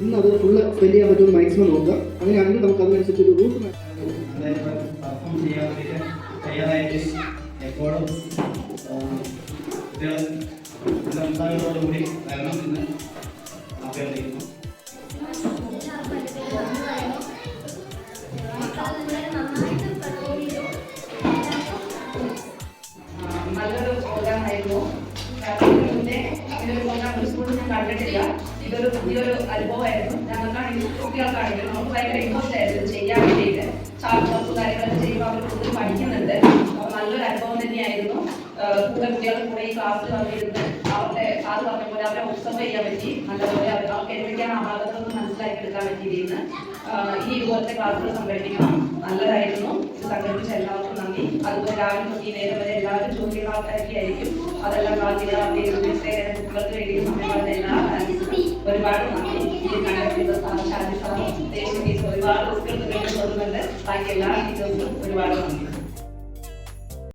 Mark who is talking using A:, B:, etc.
A: ഇന്ന് അത് full spend ചെയ്യാൻ പറ്റുമെന്ന് മാക്സിമം നോക്കുക. അങ്ങനെയാണെങ്കിൽ നമുക്ക് അതിനനുസരിച്ച് ഒരു റൂട്ട്
B: പെർഫോം ചെയ്യാൻ വേണ്ടിയിട്ട് തയ്യാറായിട്ട് എപ്പോഴും കുട്ടികൾ സംസ്ഥാനത്തോടുകൂടി വരണം എന്ന് അഭ്യർത്ഥിക്കുന്നു.
C: നല്ലൊരു പ്രോഗ്രാമായിരുന്നു. ഇതൊരു പ്രോഗ്രാം ഒരു സ്കൂളിൽ ഞാൻ കണ്ടിട്ടില്ല. ഇതൊരു പുതിയൊരു അനുഭവമായിരുന്നു. ഞങ്ങൾക്കാണെങ്കിലും കുട്ടികൾക്കാണെങ്കിലും നമുക്ക് ഭയങ്കര ഇൻട്രസ്റ്റ് ആയിരുന്നു ചെയ്യാൻ വേണ്ടിയിട്ട്. ചാർട്ട് വർക്കും കാര്യങ്ങളൊക്കെ ചെയ്യുമ്പോൾ അവർ കൂടുതൽ പഠിക്കുന്നുണ്ട്. അപ്പോൾ നല്ലൊരു അനുഭവം തന്നെയായിരുന്നു. കൂടെ കുട്ടികളുടെ കൂടെ ഈ ക്ലാസ്സിൽ വന്നിരുന്ന് അവരുടെ സാറ് പറഞ്ഞ പോലെ അവരെ ഒബ്സർവ് ചെയ്യാൻ പറ്റി. നല്ലപോലെ അവർക്ക് എന്തൊക്കെയാണ് അപാകതകളെന്ന് മനസ്സിലാക്കി എടുക്കാൻ പറ്റിയിരുന്നു. ഇനി ഇതുപോലത്തെ ക്ലാസ്സുകൾ സംഘടിപ്പിക്കണം. നല്ലതായിരുന്നു. ഇത് സംഘടിപ്പിച്ച എല്ലാവർക്കും നന്ദി. അതുപോലെ രാവിലെ തൊട്ട് ഈ നേരം വരെ എല്ലാവരും ജോലിയുള്ള ആൾക്കാരൊക്കെ ആയിരിക്കും. അതെല്ലാം കുട്ടികൾക്ക് വേണ്ടി സമയമാണ് എല്ലാ ഒരുപാട് നന്ദി. ഈ കണ്ടക്ടർ സാർ, ഷാജി സാർ, ദേശീയ ടീച്ചർ ഒരുപാട് കുട്ടികൾക്ക് വേണ്ടി തോന്നുന്നുണ്ട്. ബാക്കി എല്ലാ ടീച്ചേഴ്സും ഒരുപാട് നന്ദി.